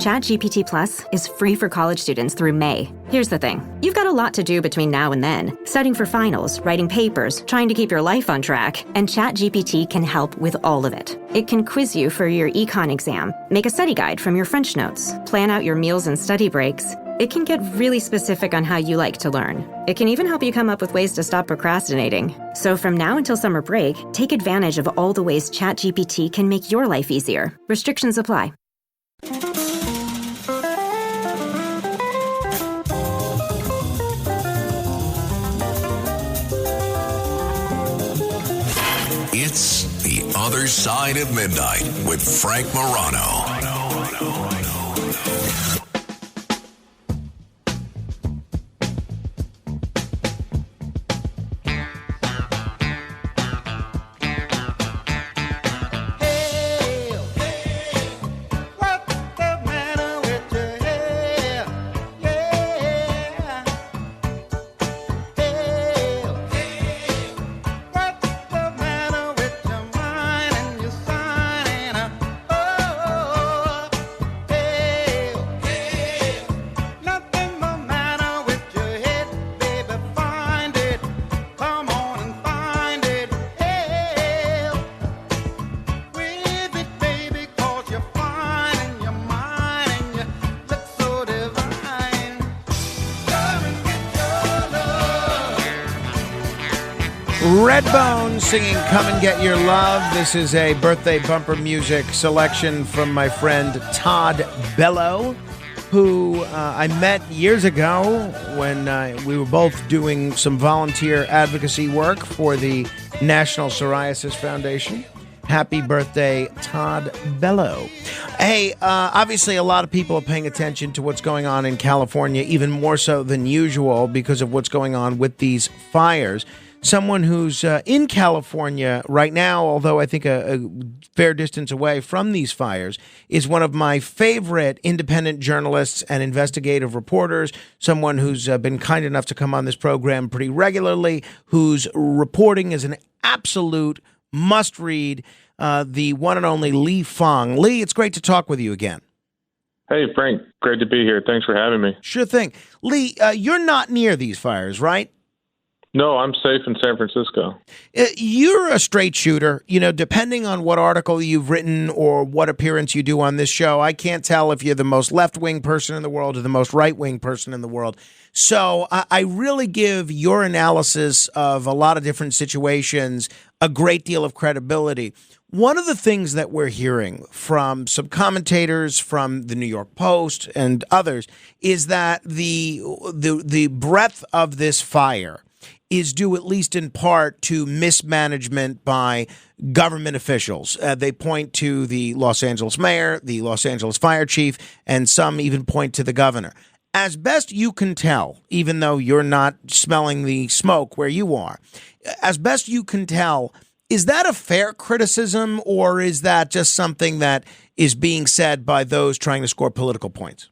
ChatGPT Plus is free for college students through May. Here's the thing. You've got a lot to do between now and then. Studying for finals, writing papers, trying to keep your life on track. And ChatGPT can help with all of it. It can quiz you for your econ exam, make a study guide from your French notes, plan out your meals and study breaks. It can get really specific on how you like to learn. It can even help you come up with ways to stop procrastinating. So from now until summer break, take advantage of all the ways ChatGPT can make your life easier. Restrictions apply. It's The Other Side of Midnight with Frank Morano. Redbone singing Come and Get Your Love. This is a birthday bumper music selection from my friend Todd Bellow, who I met years ago when we were both doing some volunteer advocacy work for the National Psoriasis Foundation. Happy birthday, Todd Bellow. Hey, obviously a lot of people are paying attention to what's going on in California, even more so than usual because of what's going on with these fires. Someone who's in California right now, although I think a fair distance away from these fires, is one of my favorite independent journalists and investigative reporters, someone who's been kind enough to come on this program pretty regularly, whose reporting is an absolute must-read, the one and only Lee Fang. Lee, it's great to talk with you again. Hey, Frank. Great to be here. Thanks for having me. Sure thing. Lee, you're not near these fires, right? No, I'm safe in San Francisco. You're a straight shooter. You know, depending on what article you've written or what appearance you do on this show, I can't tell if you're the most left-wing person in the world or the most right-wing person in the world. So I really give your analysis of a lot of different situations a great deal of credibility. One of the things that we're hearing from some commentators from the New York Post and others is that the breadth of this fire is due at least in part to mismanagement by government officials. They point to the Los Angeles mayor, the Los Angeles fire chief, and some even point to the governor. As best you can tell, even though you're not smelling the smoke where you are, as best you can tell, is that a fair criticism or is that just something that is being said by those trying to score political points?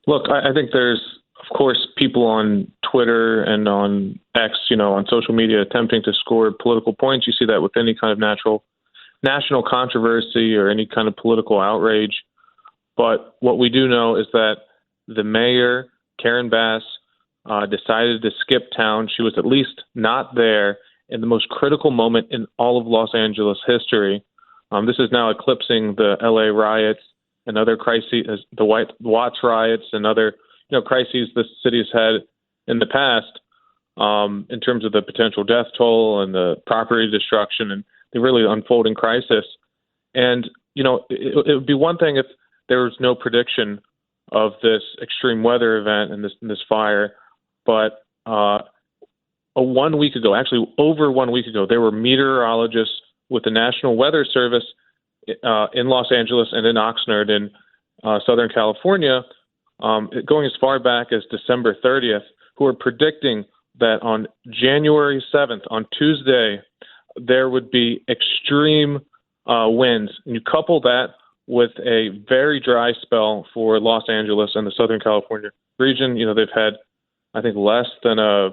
Look, I think there's, of course, people on Twitter and on X, on social media attempting to score political points. You see that with any kind of national controversy or any kind of political outrage. But what we do know is that the mayor, Karen Bass, decided to skip town. She was at least not there in the most critical moment in all of Los Angeles history. This is now eclipsing the LA riots and other crises, the Watts riots and other crises the city has had in the past in terms of the potential death toll and the property destruction and the really unfolding crisis. And, it would be one thing if there was no prediction of this extreme weather event and this fire. But over 1 week ago, there were meteorologists with the National Weather Service in Los Angeles and in Oxnard in Southern California, going as far back as December 30th, who are predicting that on January 7th, on Tuesday, there would be extreme winds. And you couple that with a very dry spell for Los Angeles and the Southern California region. They've had, I think, less than a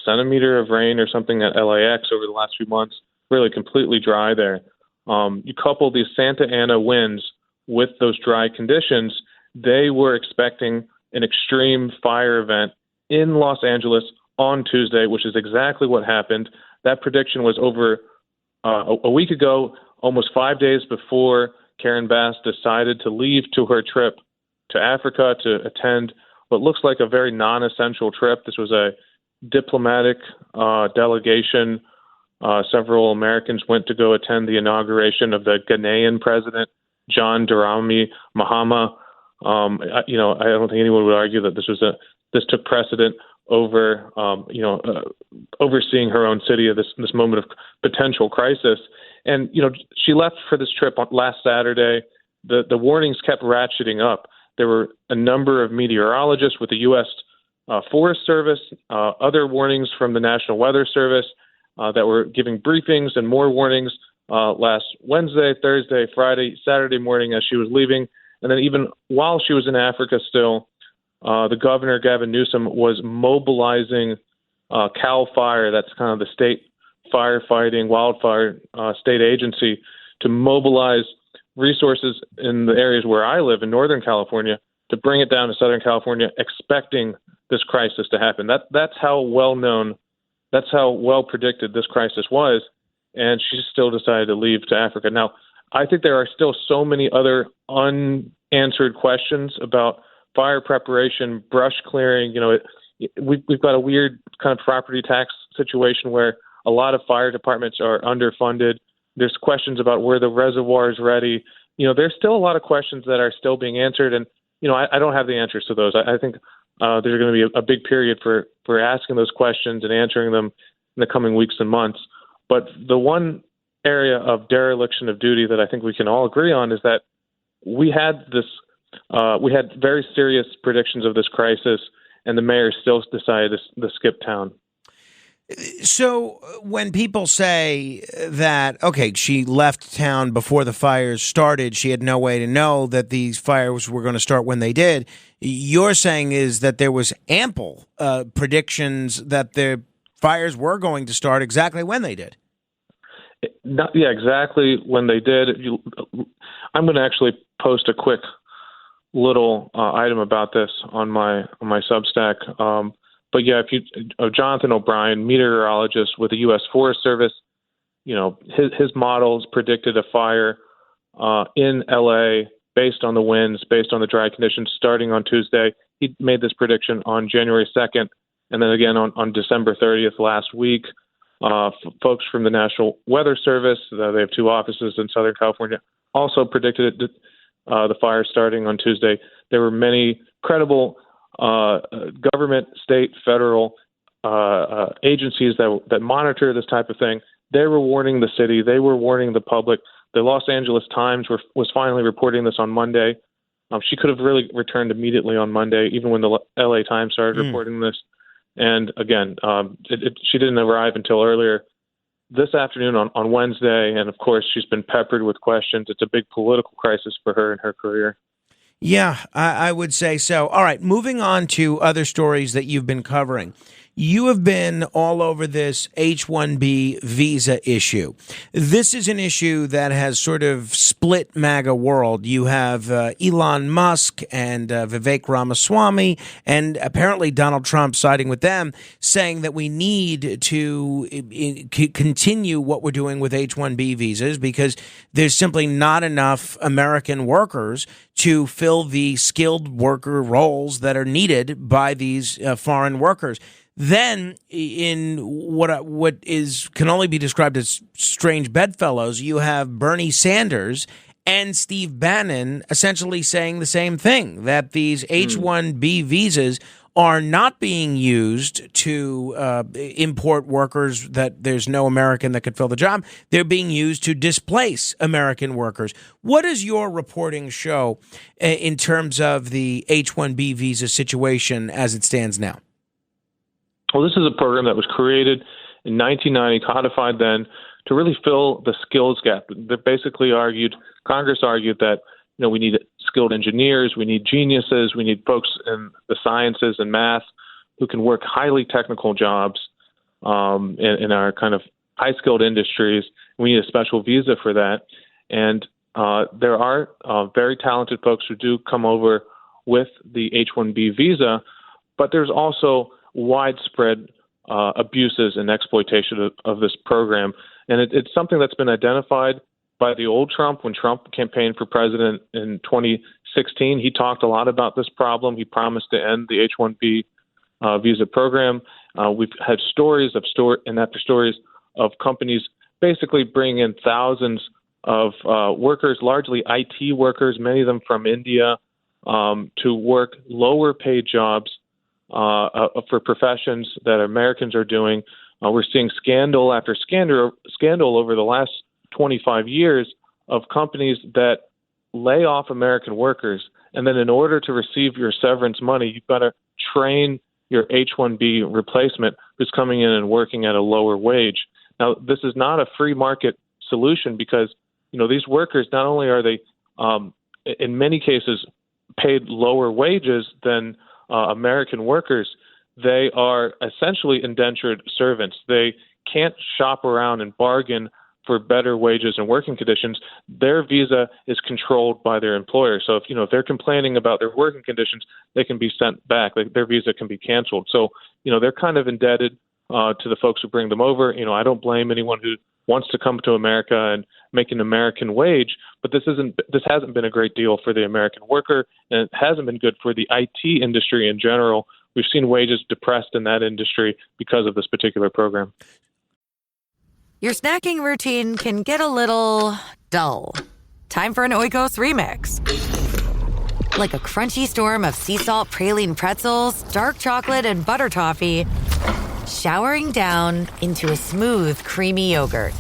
centimeter of rain or something at LAX over the last few months, really completely dry there. You couple these Santa Ana winds with those dry conditions, they were expecting an extreme fire event in Los Angeles on Tuesday, which is exactly what happened. That prediction was over a week ago, almost 5 days before Karen Bass decided to leave to her trip to Africa to attend what looks like a very non-essential trip. This was a diplomatic delegation. Several Americans went to go attend the inauguration of the Ghanaian president, John Dramani Mahama. I don't think anyone would argue that this took precedent over overseeing her own city at this moment of potential crisis. And she left for this trip last Saturday. The warnings kept ratcheting up. There were a number of meteorologists with the U.S. Forest Service, other warnings from the National Weather Service that were giving briefings and more warnings last Wednesday, Thursday, Friday, Saturday morning as she was leaving. And then even while she was in Africa still, the governor, Gavin Newsom, was mobilizing CAL FIRE, that's kind of the state firefighting wildfire state agency, to mobilize resources in the areas where I live in Northern California to bring it down to Southern California, expecting this crisis to happen. That's how well known, that's how well predicted this crisis was, and she still decided to leave to Africa. Now, I think there are still so many other unanswered questions about fire preparation, brush clearing. We've got a weird kind of property tax situation where a lot of fire departments are underfunded. There's questions about where the reservoir is ready. There's still a lot of questions that are still being answered, and I don't have the answers to those. I think there's going to be a big period for asking those questions and answering them in the coming weeks and months. But the one area of dereliction of duty that I think we can all agree on is that we had very serious predictions of this crisis, and the mayor still decided to skip town. So when people say that, okay, she left town before the fires started, she had no way to know that these fires were going to start when they did, you're saying is that there was ample predictions that the fires were going to start exactly when they did. Exactly when they did. I'm going to actually post a quick little item about this on my Substack. But yeah, Jonathan O'Brien, meteorologist with the U.S. Forest Service, his models predicted a fire in L.A. based on the winds, based on the dry conditions starting on Tuesday. He made this prediction on January 2nd, and then again on December 30th last week. Folks from the National Weather Service, they have two offices in Southern California, also predicted the fire starting on Tuesday. There were many credible government, state, federal agencies that monitor this type of thing. They were warning the city. They were warning the public. The Los Angeles Times was finally reporting this on Monday. She could have really returned immediately on Monday, even when the LA Times started reporting this. And again, she didn't arrive until earlier this afternoon on Wednesday. And of course, she's been peppered with questions. It's a big political crisis for her and her career. Yeah, I would say so. All right, moving on to other stories that you've been covering. You have been all over this H1B visa issue. This is an issue that has sort of split MAGA world. You have Elon Musk and Vivek Ramaswamy and apparently Donald Trump siding with them, saying that we need to continue what we're doing with H1B visas because there's simply not enough American workers to fill the skilled worker roles that are needed by these foreign workers. Then, in what can only be described as strange bedfellows, you have Bernie Sanders and Steve Bannon essentially saying the same thing, that these H-1B visas are not being used to import workers, that there's no American that could fill the job. They're being used to displace American workers. What does your reporting show in terms of the H-1B visa situation as it stands now? Well, this is a program that was created in 1990, codified then, to really fill the skills gap. They basically Congress argued that we need skilled engineers, we need geniuses, we need folks in the sciences and math who can work highly technical jobs in our kind of high-skilled industries. We need a special visa for that. And there are very talented folks who do come over with the H1B visa, but there's also widespread abuses and exploitation of this program. And it's something that's been identified by the old Trump. When Trump campaigned for president in 2016, he talked a lot about this problem. He promised to end the H-1B visa program. We've had stories of companies basically bringing in thousands of workers, largely IT workers, many of them from India, to work lower paid jobs for professions that Americans are doing. We're seeing scandal after scandal over the last 25 years of companies that lay off American workers. And then in order to receive your severance money, you've got to train your H-1B replacement who's coming in and working at a lower wage. Now, this is not a free market solution because, these workers, not only are they, in many cases, paid lower wages than American workers, they are essentially indentured servants. They can't shop around and bargain for better wages and working conditions. Their visa is controlled by their employer. So if they're complaining about their working conditions, they can be sent back. Their visa can be canceled. So they're kind of indebted to the folks who bring them over. I don't blame anyone who wants to come to America and make an American wage, but this hasn't been a great deal for the American worker, and it hasn't been good for the IT industry in general. We've seen wages depressed in that industry because of this particular program. Your snacking routine can get a little dull. Time for an Oikos remix. Like a crunchy storm of sea salt praline pretzels, dark chocolate, and butter toffee, showering down into a smooth, creamy yogurt.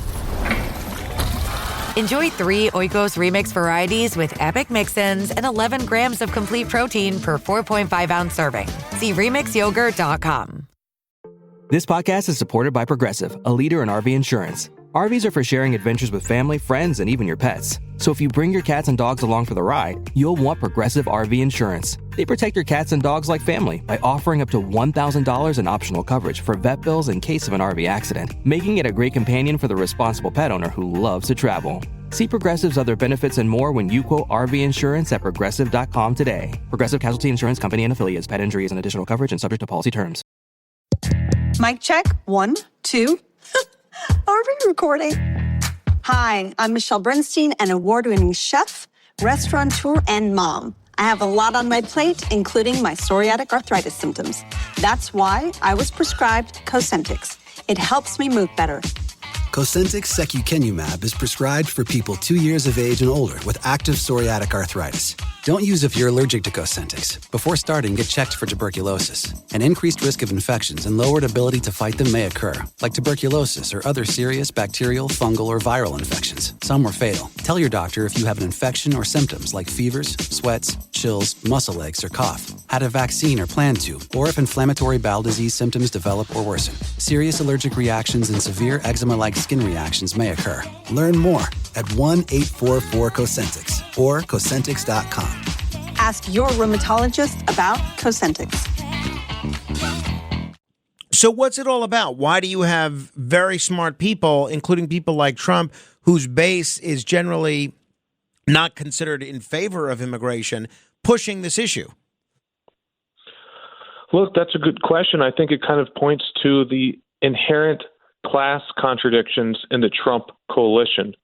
Enjoy 3 Oikos Remix varieties with epic mix-ins and 11 grams of complete protein per 4.5-ounce serving. See RemixYogurt.com. This podcast is supported by Progressive, a leader in RV insurance. RVs are for sharing adventures with family, friends, and even your pets. So if you bring your cats and dogs along for the ride, you'll want Progressive RV insurance. They protect your cats and dogs like family by offering up to $1,000 in optional coverage for vet bills in case of an RV accident, making it a great companion for the responsible pet owner who loves to travel. See Progressive's other benefits and more when you quote RV insurance at Progressive.com today. Progressive Casualty Insurance Company and Affiliates. Pet injury is an additional coverage and subject to policy terms. Mic check. 1, 2. Are we recording? Hi, I'm Michelle Bernstein, an award-winning chef, restaurateur, and mom. I have a lot on my plate, including my psoriatic arthritis symptoms. That's why I was prescribed Cosentyx. It helps me move better. Cosentyx secukinumab is prescribed for people 2 years of age and older with active psoriatic arthritis. Don't use if you're allergic to Cosentyx. Before starting, get checked for tuberculosis. An increased risk of infections and lowered ability to fight them may occur, like tuberculosis or other serious bacterial, fungal, or viral infections. Some were fatal. Tell your doctor if you have an infection or symptoms like fevers, sweats, chills, muscle aches, or cough, had a vaccine or plan to, or if inflammatory bowel disease symptoms develop or worsen. Serious allergic reactions and severe eczema-like skin reactions may occur. Learn more at 1-844-COSENTYX or Cosentyx.com. Ask your rheumatologist about Cosentyx. So what's it all about? Why do you have very smart people, including people like Trump, whose base is generally not considered in favor of immigration, pushing this issue? Look, that's a good question. I think it kind of points to the inherent class contradictions in the Trump coalition.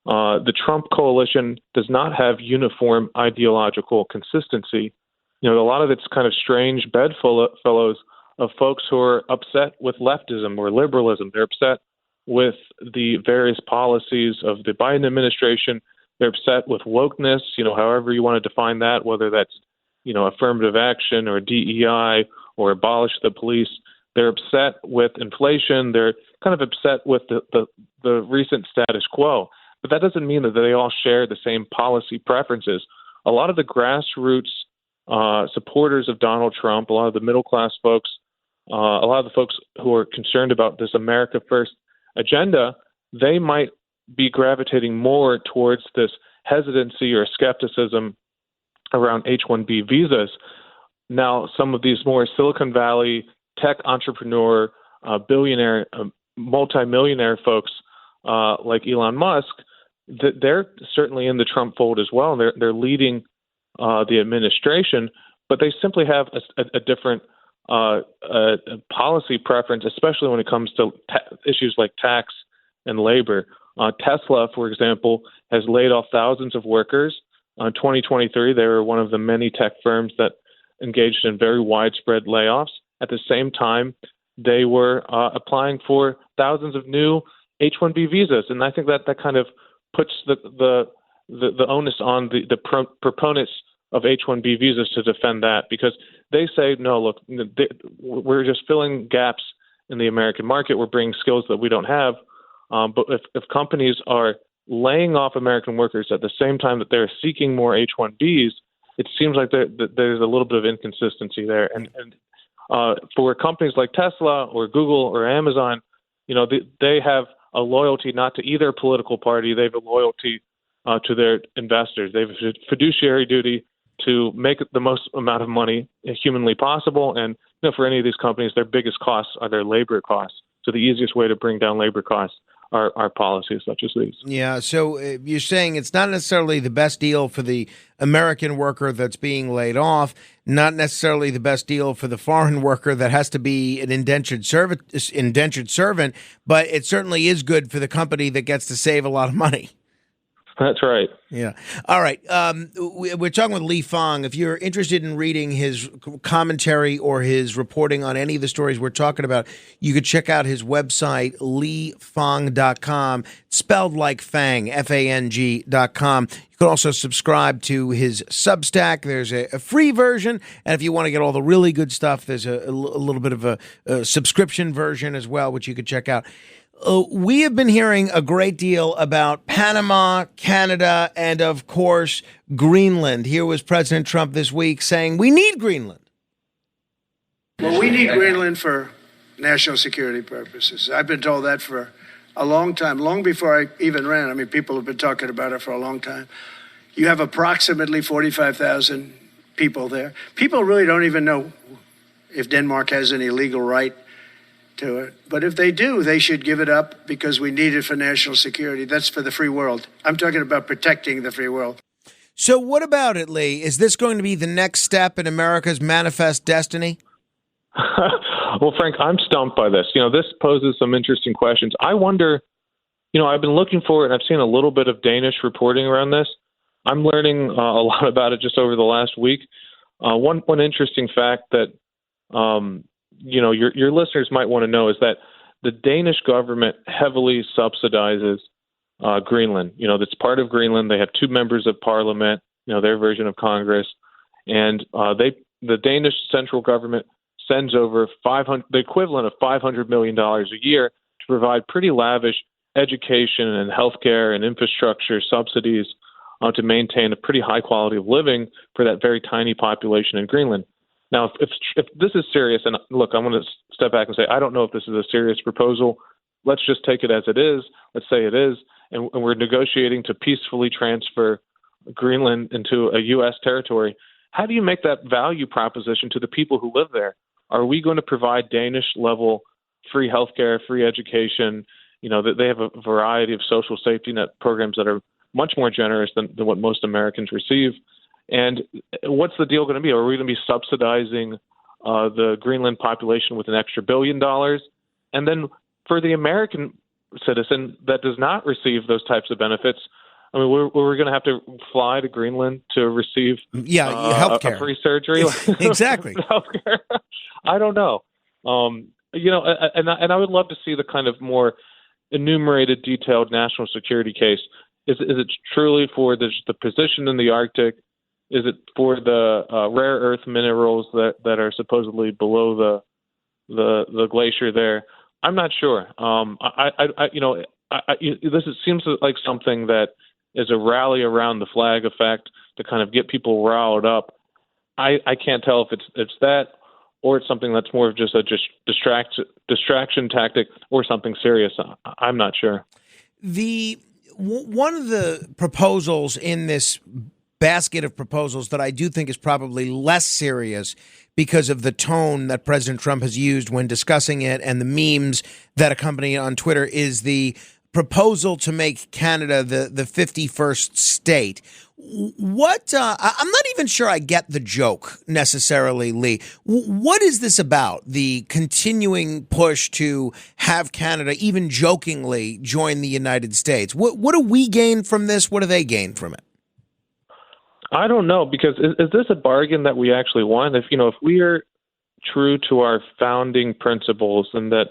The Trump coalition does not have uniform ideological consistency. A lot of it's kind of strange bedfellows of folks who are upset with leftism or liberalism. They're upset with the various policies of the Biden administration. They're upset with wokeness, however you want to define that, whether that's, affirmative action or DEI or abolish the police. They're upset with inflation. They're kind of upset with the recent status quo. But that doesn't mean that they all share the same policy preferences. A lot of the grassroots supporters of Donald Trump, a lot of the middle-class folks, a lot of the folks who are concerned about this America First agenda, they might be gravitating more towards this hesitancy or skepticism around H-1B visas. Now, some of these more Silicon Valley tech entrepreneur, billionaire, multimillionaire folks like Elon Musk, they're certainly in the Trump fold as well. They're leading the administration, but they simply have a different policy preference, especially when it comes to issues like tax and labor. Tesla, for example, has laid off thousands of workers. In 2023, they were one of the many tech firms that engaged in very widespread layoffs. At the same time, they were applying for thousands of new H1B visas, and I think that kind of puts the onus on the proponents of H1B visas to defend that, because they say, no, look, we're just filling gaps in the American market. We're bringing skills that we don't have. But if companies are laying off American workers at the same time that they're seeking more H1Bs, it seems like there's a little bit of inconsistency there. And for companies like Tesla or Google or Amazon, they have a loyalty not to either political party. They have a loyalty to their investors. They have a fiduciary duty to make the most amount of money humanly possible. And for any of these companies, their biggest costs are their labor costs. So the easiest way to bring down labor costs are policies such as these. Yeah, so you're saying it's not necessarily the best deal for the American worker that's being laid off, not necessarily the best deal for the foreign worker that has to be an indentured servant, but it certainly is good for the company that gets to save a lot of money. That's right. Yeah. All right. We're talking with Lee Fang. If you're interested in reading his commentary or his reporting on any of the stories we're talking about, you could check out his website, leefang.com, spelled like Fang, Fang.com. You can also subscribe to his Substack. There's a free version. And if you want to get all the really good stuff, there's a little bit of a subscription version as well, which you could check out. We have been hearing a great deal about Panama, Canada, and, of course, Greenland. Here was President Trump this week saying we need Greenland. Well, we need Greenland for national security purposes. I've been told that for a long time, long before I even ran. I mean, people have been talking about it for a long time. You have approximately 45,000 people there. People really don't even know if Denmark has any legal right to it. But if they do, they should give it up because we need it for national security. That's for the free world. I'm talking about protecting the free world. So what about it, Lee? Is this going to be the next step in America's manifest destiny? Well, Frank, I'm stumped by this. This poses some interesting questions. I wonder, I've been looking for it, and I've seen a little bit of Danish reporting around this. I'm learning a lot about it just over the last week. One interesting fact that your listeners might want to know is that the Danish government heavily subsidizes Greenland. That's part of Greenland. They have 2 members of parliament, their version of Congress, and the Danish central government sends over the equivalent of $500 million a year to provide pretty lavish education and healthcare and infrastructure subsidies to maintain a pretty high quality of living for that very tiny population in Greenland. Now, if this is serious, and look, I'm going to step back and say, I don't know if this is a serious proposal. Let's just take it as it is. Let's say it is. And we're negotiating to peacefully transfer Greenland into a U.S. territory. How do you make that value proposition to the people who live there? Are we going to provide Danish-level free healthcare, free education? They have a variety of social safety net programs that are much more generous than what most Americans receive. And what's the deal going to be? Are we going to be subsidizing the Greenland population with an extra $1 billion? And then for the American citizen that does not receive those types of benefits, I mean, we're going to have to fly to Greenland to receive healthcare, free surgery. Exactly. Healthcare. I don't know. And I would love to see the kind of more enumerated, detailed national security case. Is it truly for the position in the Arctic? Is it for the rare earth minerals that are supposedly below the glacier there? I'm not sure. This seems like something that is a rally around the flag effect to kind of get people riled up. I can't tell if it's that or it's something that's more of just a distraction tactic or something serious. I'm not sure. One of the proposals in this basket of proposals that I do think is probably less serious because of the tone that President Trump has used when discussing it and the memes that accompany it on Twitter is the proposal to make Canada the 51st state. What I'm not even sure I get the joke necessarily, Lee. What is this about? The continuing push to have Canada, even jokingly, join the United States. What do we gain from this? What do they gain from it? I don't know, because is this a bargain that we actually want? If we are true to our founding principles, and that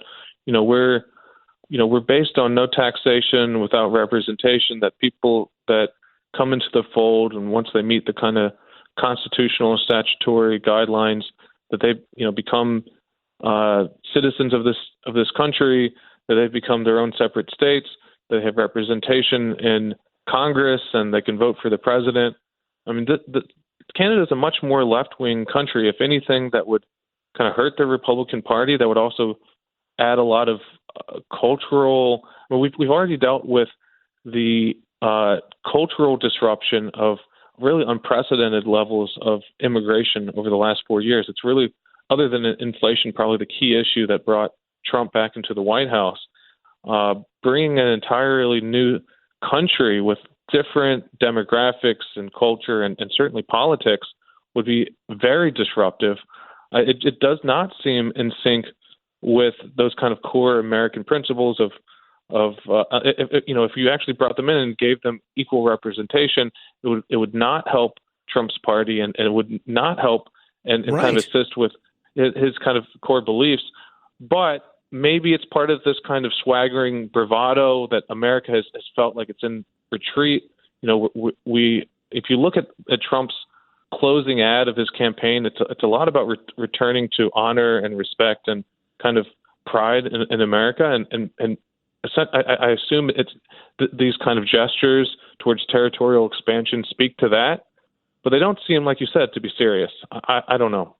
we're based on no taxation without representation, that people that come into the fold, and once they meet the kind of constitutional and statutory guidelines, that they become citizens of this country, that they've become their own separate states, that they have representation in Congress, and they can vote for the president. I mean, Canada is a much more left-wing country. If anything, that would kind of hurt the Republican Party. That would also add a lot of cultural. Well, we've already dealt with the cultural disruption of really unprecedented levels of immigration over the last 4 years. It's really, other than inflation, probably the key issue that brought Trump back into the White House. Bringing an entirely new country with different demographics and culture and certainly politics would be very disruptive. It does not seem in sync with those kind of core American principles of if you actually brought them in and gave them equal representation, it would not help Trump's party, and it would not help and Right. kind of assist with his kind of core beliefs. But maybe it's part of this kind of swaggering bravado that America has felt like it's in retreat. If you look at Trump's closing ad of his campaign, it's a lot about returning to honor and respect and kind of pride in America, and I assume it's these kind of gestures towards territorial expansion speak to that, but they don't seem, like you said, to be serious. I don't know.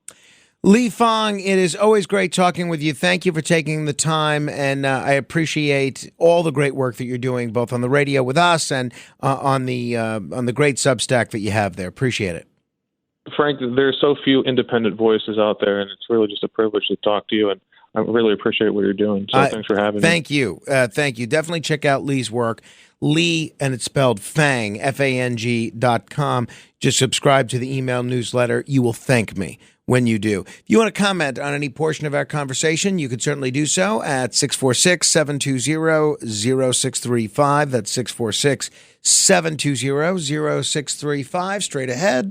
Lee Fang, it is always great talking with you. Thank you for taking the time, and I appreciate all the great work that you're doing, both on the radio with us and on the great Substack that you have there. Appreciate it. Frank, there are so few independent voices out there, and it's really just a privilege to talk to you, and I really appreciate what you're doing. So thanks for having me. Thank you. Thank you. Definitely check out Lee's work. Lee, and it's spelled Fang, FANG.com. Just subscribe to the email newsletter. You will thank me when you do. If you want to comment on any portion of our conversation, you could certainly do so at 646-720-0635. That's 646-720-0635. Straight ahead.